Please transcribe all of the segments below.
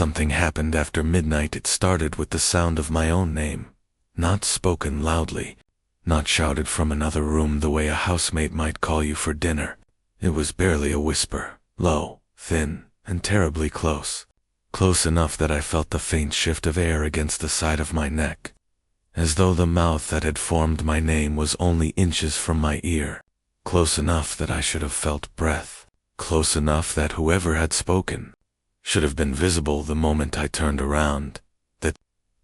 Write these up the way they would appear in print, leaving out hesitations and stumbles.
Something happened after midnight. It started with the sound of my own name, not spoken loudly, not shouted from another room the way a housemate might call you for dinner. It was barely a whisper, low, thin, and terribly close. Close enough that I felt the faint shift of air against the side of my neck, as though the mouth that had formed my name was only inches from my ear. Close enough that I should have felt breath. Close enough that whoever had spoken should have been visible the moment I turned around. The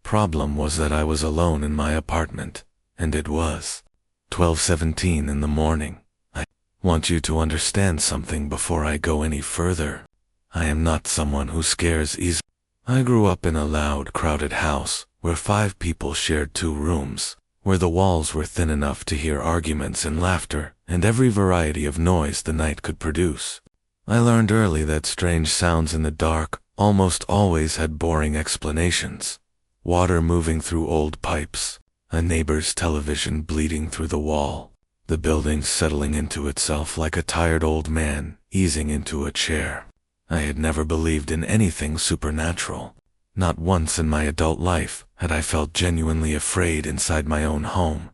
problem was that I was alone in my apartment, and it was 12:17 in the morning. I want you to understand something before I go any further. I am not someone who scares easily. I grew up in a loud, crowded house where 5 people shared 2 rooms, where the walls were thin enough to hear arguments and laughter and every variety of noise the night could produce. I learned early that strange sounds in the dark almost always had boring explanations. Water moving through old pipes, a neighbor's television bleeding through the wall, the building settling into itself like a tired old man easing into a chair. I had never believed in anything supernatural. Not once in my adult life had I felt genuinely afraid inside my own home.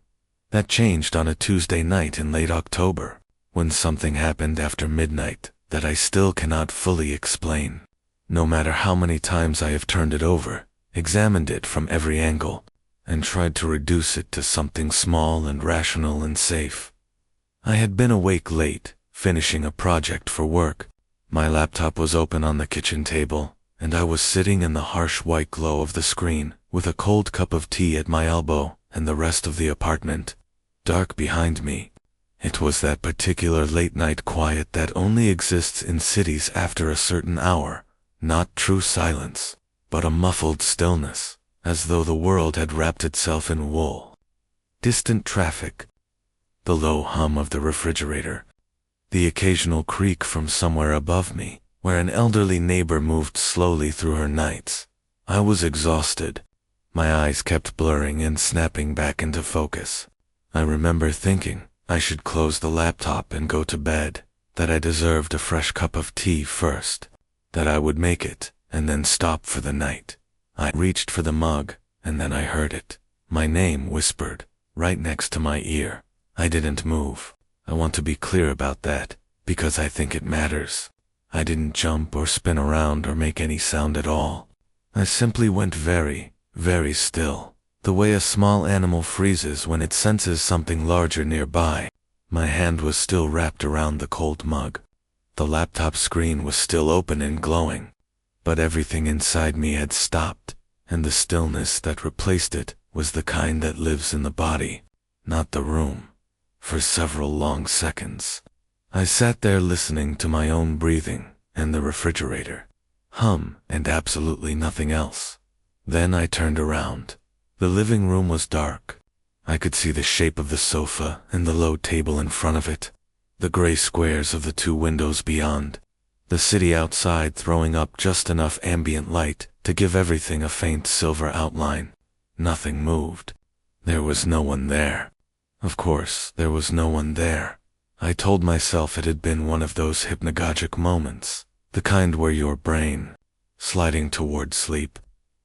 That changed on a Tuesday night in late October, when something happened after midnight that I still cannot fully explain. No matter how many times I have turned it over, examined it from every angle, and tried to reduce it to something small and rational and safe. I had been awake late, finishing a project for work. My laptop was open on the kitchen table, and I was sitting in the harsh white glow of the screen, with a cold cup of tea at my elbow and the rest of the apartment dark behind me. It was that particular late-night quiet that only exists in cities after a certain hour, not true silence, but a muffled stillness, as though the world had wrapped itself in wool. Distant traffic, the low hum of the refrigerator, the occasional creak from somewhere above me, where an elderly neighbor moved slowly through her nights. I was exhausted. My eyes kept blurring and snapping back into focus. I remember thinking I should close the laptop and go to bed, that I deserved a fresh cup of tea first, that I would make it, and then stop for the night. I reached for the mug, and then I heard it. My name whispered, right next to my ear. I didn't move. I want to be clear about that, because I think it matters. I didn't jump or spin around or make any sound at all. I simply went very, very still, the way a small animal freezes when it senses something larger nearby. My hand was still wrapped around the cold mug. The laptop screen was still open and glowing, but everything inside me had stopped, and the stillness that replaced it was the kind that lives in the body, not the room. For several long seconds, I sat there listening to my own breathing and the refrigerator hum and absolutely nothing else. Then I turned around. The living room was dark. I could see the shape of the sofa and the low table in front of it, the gray squares of the 2 windows beyond, the city outside throwing up just enough ambient light to give everything a faint silver outline. Nothing moved. There was no one there. Of course, there was no one there. I told myself it had been one of those hypnagogic moments, the kind where your brain, sliding toward sleep,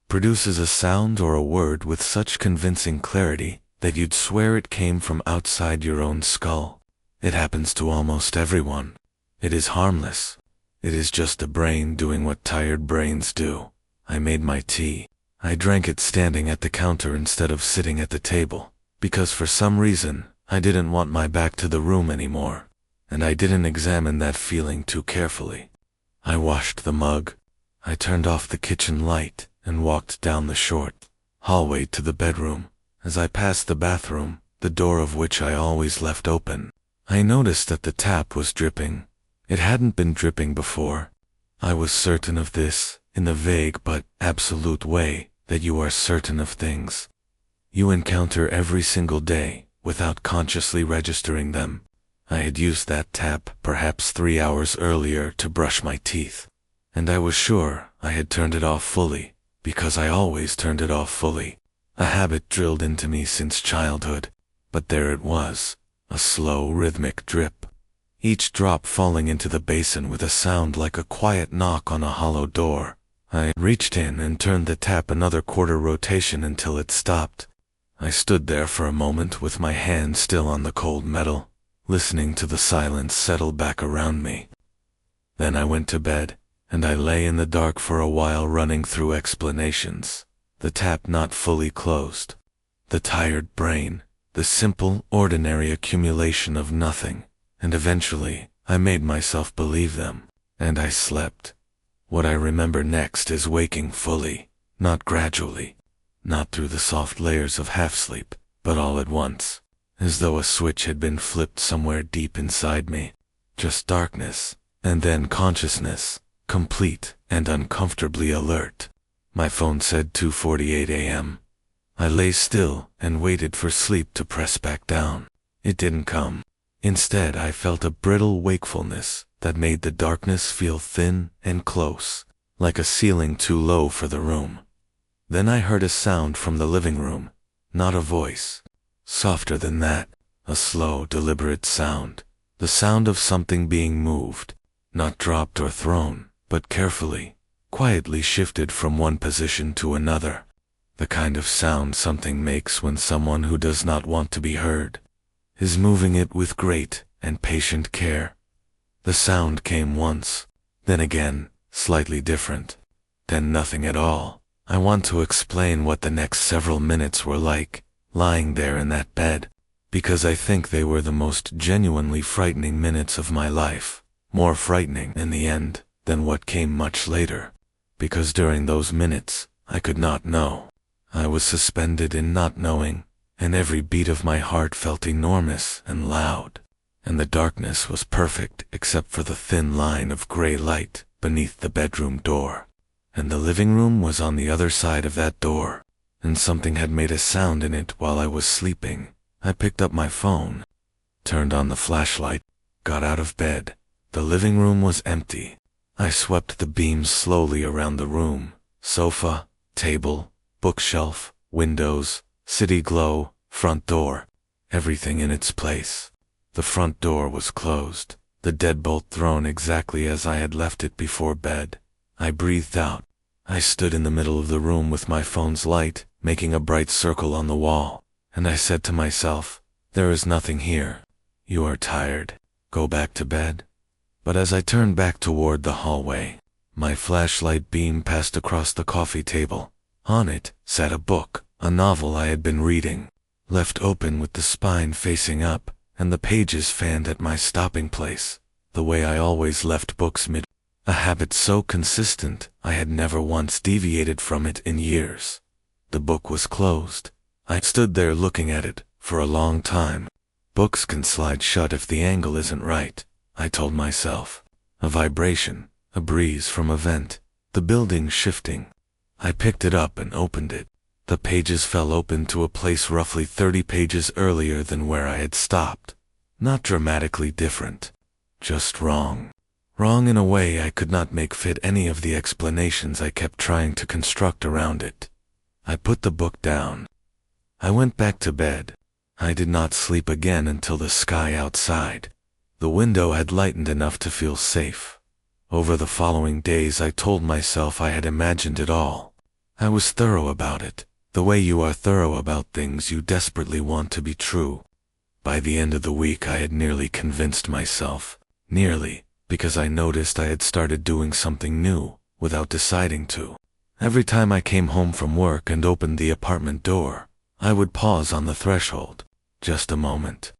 produces a sound or a word with such convincing clarity that you'd swear it came from outside your own skull. It happens to almost everyone. It is harmless. It is just the brain doing what tired brains do. I made my tea. I drank it standing at the counter instead of sitting at the table, because for some reason I didn't want my back to the room anymore, and I didn't examine that feeling too carefully. I washed the mug. I turned off the kitchen light and walked down the short hallway to the bedroom. As I passed the bathroom, the door of which I always left open, I noticed that the tap was dripping. It hadn't been dripping before. I was certain of this, in the vague but absolute way that you are certain of things you encounter every single day without consciously registering them. I had used that tap perhaps 3 hours earlier to brush my teeth, and I was sure I had turned it off fully, because I always turned it off fully, a habit drilled into me since childhood. But there it was, a slow rhythmic drip, each drop falling into the basin with a sound like a quiet knock on a hollow door. I reached in and turned the tap another quarter rotation until it stopped. I stood there for a moment with my hand still on the cold metal, listening to the silence settle back around me. Then I went to bed, and I lay in the dark for a while running through explanations, the tap not fully closed, the tired brain, the simple, ordinary accumulation of nothing, and eventually I made myself believe them, and I slept. What I remember next is waking fully, not gradually, not through the soft layers of half-sleep, but all at once, as though a switch had been flipped somewhere deep inside me. Just darkness, and then consciousness, complete and uncomfortably alert. My phone said 2:48 a.m. I lay still and waited for sleep to press back down. It didn't come. Instead, I felt a brittle wakefulness that made the darkness feel thin and close, like a ceiling too low for the room. Then I heard a sound from the living room, not a voice. Softer than that, a slow, deliberate sound, the sound of something being moved, not dropped or thrown, but carefully, quietly shifted from one position to another. The kind of sound something makes when someone who does not want to be heard is moving it with great and patient care. The sound came once, then again, slightly different, then nothing at all. I want to explain what the next several minutes were like, lying there in that bed, because I think they were the most genuinely frightening minutes of my life, more frightening in the end than what came much later, because during those minutes I could not know. I was suspended in not knowing, and every beat of my heart felt enormous and loud, and the darkness was perfect except for the thin line of gray light beneath the bedroom door. And the living room was on the other side of that door, and something had made a sound in it while I was sleeping. I picked up my phone, turned on the flashlight, got out of bed. The living room was empty. I swept the beams slowly around the room, sofa, table, bookshelf, windows, city glow, front door, everything in its place. The front door was closed, the deadbolt thrown exactly as I had left it before bed. I breathed out. I stood in the middle of the room with my phone's light making a bright circle on the wall, and I said to myself, "There is nothing here. You are tired. Go back to bed." But as I turned back toward the hallway, my flashlight beam passed across the coffee table. On it sat a book, a novel I had been reading, left open with the spine facing up, and the pages fanned at my stopping place, the way I always left books mid. A habit so consistent I had never once deviated from it in years. The book was closed. I stood there looking at it for a long time. Books can slide shut if the angle isn't right, I told myself. A vibration, a breeze from a vent, the building shifting. I picked it up and opened it. The pages fell open to a place roughly 30 pages earlier than where I had stopped. Not dramatically different, just wrong. Wrong in a way I could not make fit any of the explanations I kept trying to construct around it. I put the book down. I went back to bed. I did not sleep again until the sky outside. The window had lightened enough to feel safe. Over the following days I told myself I had imagined it all. I was thorough about it, the way you are thorough about things you desperately want to be true. By the end of the week I had nearly convinced myself. Nearly. Because I noticed I had started doing something new, without deciding to. Every time I came home from work and opened the apartment door, I would pause on the threshold, just a moment,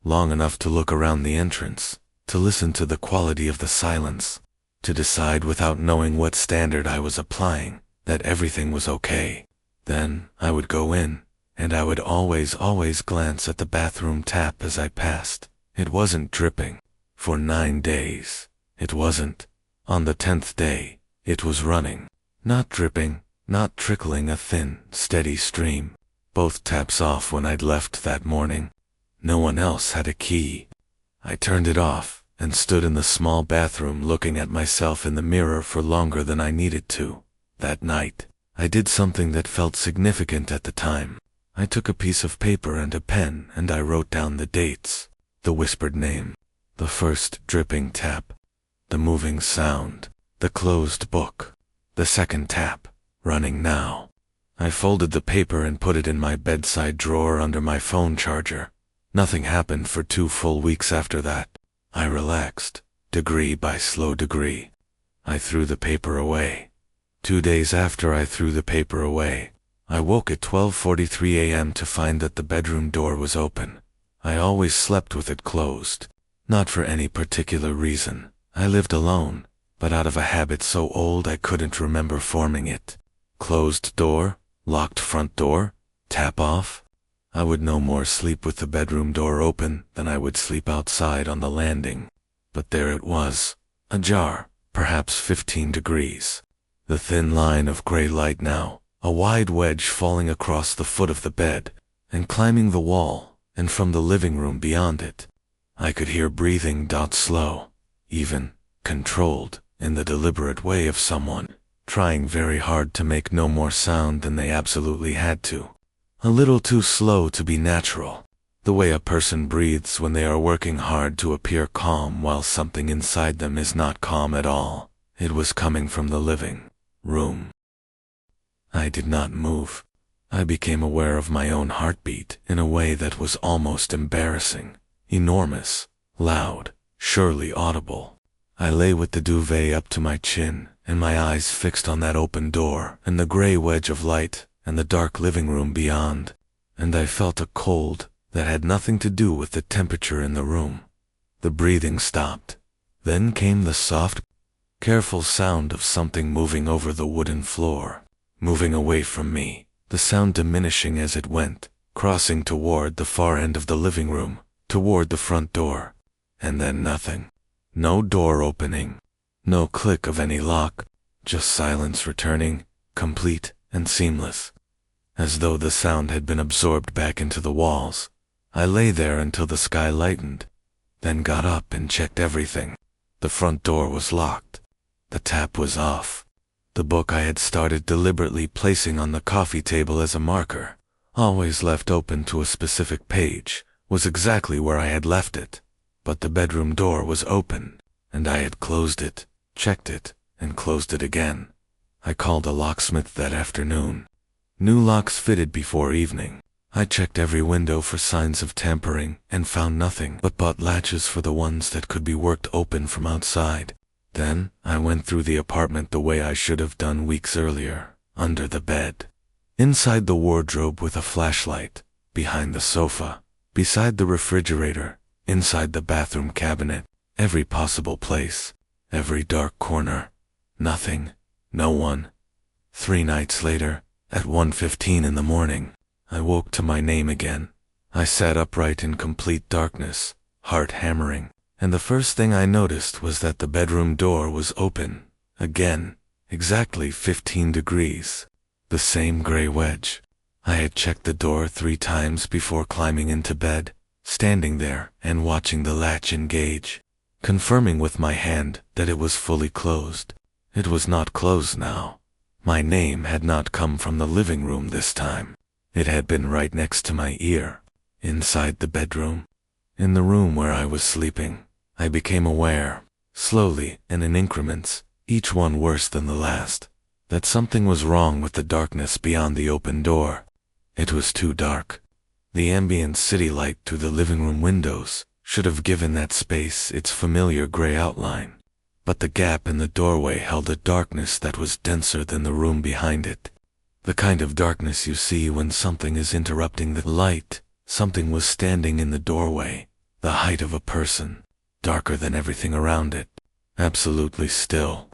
long enough to look around the entrance, to listen to the quality of the silence, to decide without knowing what standard I was applying, that everything was okay. Then I would go in, and I would always glance at the bathroom tap as I passed. It wasn't dripping. For 9 days, it wasn't. On the 10th day, it was running. Not dripping, not trickling, a thin, steady stream. Both taps off when I'd left that morning. No one else had a key. I turned it off and stood in the small bathroom looking at myself in the mirror for longer than I needed to. That night, I did something that felt significant at the time. I took a piece of paper and a pen and I wrote down the dates, the whispered name, the first dripping tap, the moving sound, the closed book. The second tap, running now. I folded the paper and put it in my bedside drawer under my phone charger. Nothing happened for 2 full weeks after that. I relaxed, degree by slow degree. I threw the paper away. 2 days after I threw the paper away, I woke at 12:43 a.m. to find that the bedroom door was open. I always slept with it closed. Not for any particular reason. I lived alone, but out of a habit so old I couldn't remember forming it. Closed door, locked front door, tap off. I would no more sleep with the bedroom door open than I would sleep outside on the landing. But there it was, ajar, perhaps 15 degrees. The thin line of gray light now, a wide wedge falling across the foot of the bed, and climbing the wall, and from the living room beyond it. I could hear breathing slow, even controlled, in the deliberate way of someone trying very hard to make no more sound than they absolutely had to. A little too slow to be natural, the way a person breathes when they are working hard to appear calm while something inside them is not calm at all. It was coming from the living room. I did not move. I became aware of my own heartbeat in a way that was almost embarrassing, enormous, loud, surely audible. I lay with the duvet up to my chin and my eyes fixed on that open door and the gray wedge of light and the dark living room beyond, and I felt a cold that had nothing to do with the temperature in the room. The breathing stopped. Then came the soft, careful sound of something moving over the wooden floor, moving away from me. The sound diminishing as it went, crossing toward the far end of the living room, toward the front door. And then nothing. No door opening. No click of any lock. Just silence returning, complete and seamless. As though the sound had been absorbed back into the walls. I lay there until the sky lightened, then got up and checked everything. The front door was locked. The tap was off. The book I had started deliberately placing on the coffee table as a marker, always left open to a specific page, was exactly where I had left it. But the bedroom door was open, and I had closed it, checked it, and closed it again. I called a locksmith that afternoon. New locks fitted before evening. I checked every window for signs of tampering and found nothing, but bought latches for the ones that could be worked open from outside. Then, I went through the apartment the way I should have done weeks earlier, under the bed, inside the wardrobe with a flashlight, behind the sofa, beside the refrigerator, inside the bathroom cabinet, every possible place, every dark corner. Nothing, no one. 3 nights later, at 1:15 in the morning, I woke to my name again. I sat upright in complete darkness, heart hammering. And the first thing I noticed was that the bedroom door was open, again, exactly 15 degrees. The same gray wedge. I had checked the door 3 times before climbing into bed, standing there and watching the latch engage, confirming with my hand that it was fully closed. It was not closed now. My name had not come from the living room this time. It had been right next to my ear, inside the bedroom, in the room where I was sleeping. I became aware, slowly and in increments, each one worse than the last, that something was wrong with the darkness beyond the open door. It was too dark. The ambient city light through the living room windows should have given that space its familiar gray outline, but the gap in the doorway held a darkness that was denser than the room behind it. The kind of darkness you see when something is interrupting the light. Something was standing in the doorway, the height of a person, darker than everything around it, absolutely still,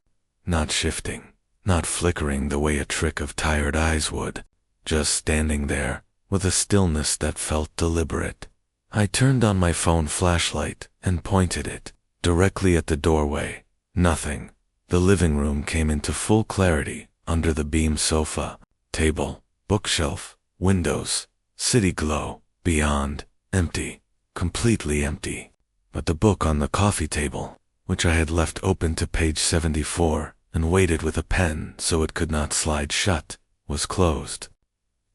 not shifting, not flickering the way a trick of tired eyes would, just standing there, with a stillness that felt deliberate. I turned on my phone flashlight and pointed it directly at the doorway. Nothing. The living room came into full clarity under the beam sofa, table, bookshelf, windows, city glow, beyond, empty, completely empty. But the book on the coffee table, which I had left open to page 74 and weighted with a pen so it could not slide shut, was closed.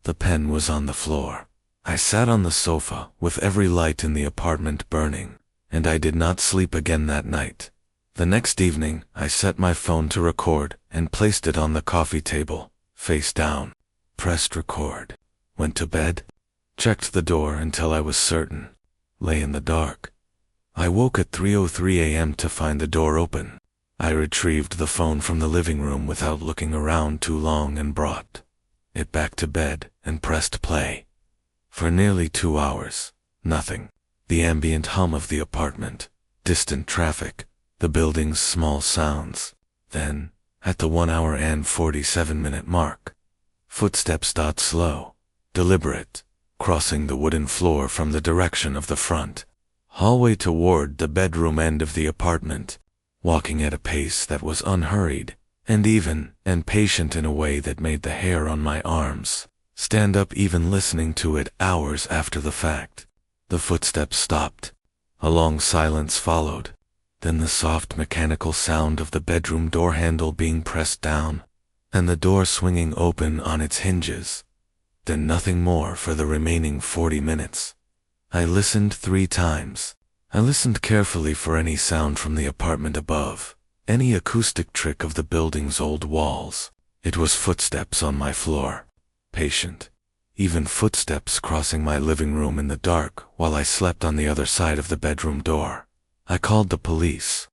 The pen was on the floor. I sat on the sofa with every light in the apartment burning, and I did not sleep again that night. The next evening, I set my phone to record and placed it on the coffee table, face down. Pressed record. Went to bed. Checked the door until I was certain. Lay in the dark. I woke at 3:03 a.m. to find the door open. I retrieved the phone from the living room without looking around too long and brought it back to bed and pressed play. For nearly 2 hours, nothing. The ambient hum of the apartment, distant traffic, the building's small sounds. Then, at the 1 hour and 47-minute mark, footsteps. Slow, deliberate, crossing the wooden floor from the direction of the front hallway toward the bedroom end of the apartment, walking at a pace that was unhurried, and even and patient in a way that made the hair on my arms stand up even listening to it hours after the fact. The footsteps stopped. A long silence followed. Then the soft mechanical sound of the bedroom door handle being pressed down, and the door swinging open on its hinges. Then nothing more for the remaining 40 minutes. I listened 3 times. I listened carefully for any sound from the apartment above, any acoustic trick of the building's old walls. It was footsteps on my floor. Patient. Even footsteps crossing my living room in the dark while I slept on the other side of the bedroom door. I called the police.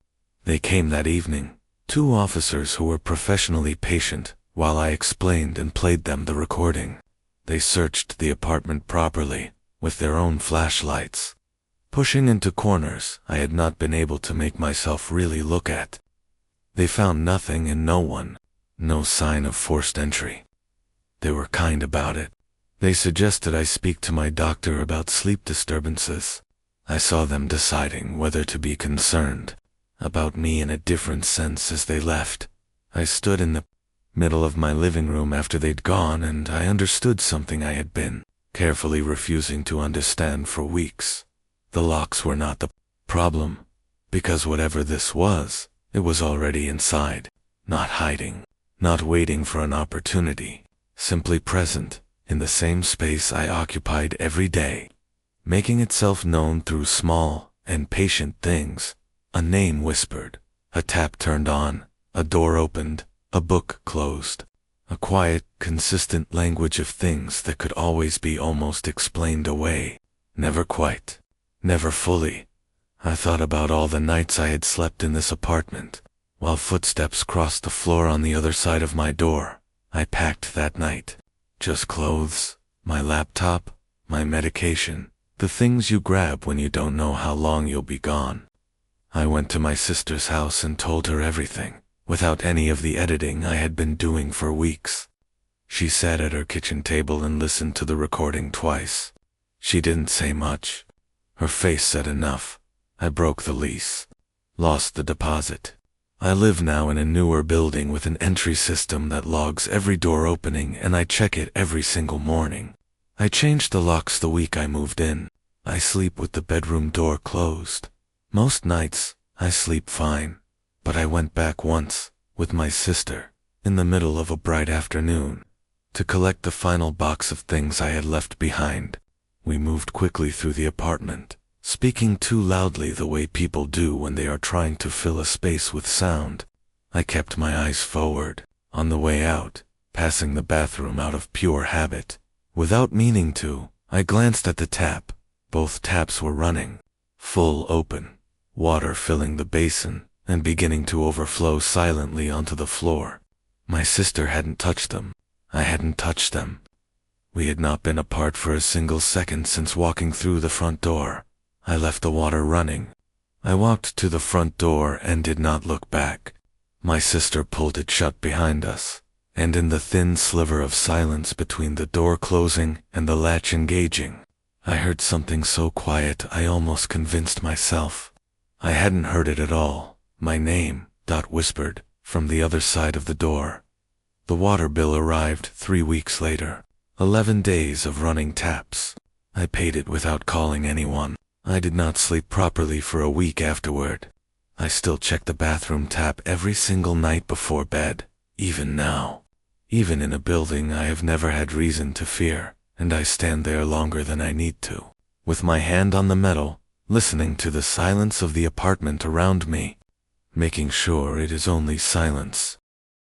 They came that evening, 2 officers who were professionally patient while I explained and played them the recording. They searched the apartment properly, with their own flashlights, pushing into corners I had not been able to make myself really look at. They found nothing and no one, no sign of forced entry. They were kind about it. They suggested I speak to my doctor about sleep disturbances. I saw them deciding whether to be concerned about me in a different sense as they left. I stood in the middle of my living room after they'd gone, and I understood something I had been carefully refusing to understand for weeks. The locks were not the problem, because whatever this was, it was already inside, not hiding, not waiting for an opportunity, simply present in the same space I occupied every day, making itself known through small and patient things. A name whispered, a tap turned on, a door opened, a book closed. A quiet, consistent language of things that could always be almost explained away. Never quite. Never fully. I thought about all the nights I had slept in this apartment, while footsteps crossed the floor on the other side of my door. I packed that night. Just clothes, my laptop, my medication, the things you grab when you don't know how long you'll be gone. I went to my sister's house and told her everything, without any of the editing I had been doing for weeks. She sat at her kitchen table and listened to the recording twice. She didn't say much. Her face said enough. I broke the lease. Lost the deposit. I live now in a newer building with an entry system that logs every door opening, and I check it every single morning. I changed the locks the week I moved in. I sleep with the bedroom door closed. Most nights, I sleep fine. But I went back once, with my sister, in the middle of a bright afternoon, to collect the final box of things I had left behind. We moved quickly through the apartment, speaking too loudly the way people do when they are trying to fill a space with sound. I kept my eyes forward, on the way out, passing the bathroom out of pure habit. Without meaning to, I glanced at the tap. Both taps were running, full open, water filling the basin and beginning to overflow silently onto the floor. My sister hadn't touched them. I hadn't touched them. We had not been apart for a single second since walking through the front door. I left the water running. I walked to the front door and did not look back. My sister pulled it shut behind us, and in the thin sliver of silence between the door closing and the latch engaging, I heard something so quiet I almost convinced myself I hadn't heard it at all. My name, whispered, from the other side of the door. The water bill arrived 3 weeks later. 11 days of running taps. I paid it without calling anyone. I did not sleep properly for a week afterward. I still check the bathroom tap every single night before bed, even now. Even in a building I have never had reason to fear, and I stand there longer than I need to, with my hand on the metal, listening to the silence of the apartment around me. making sure it is only silence.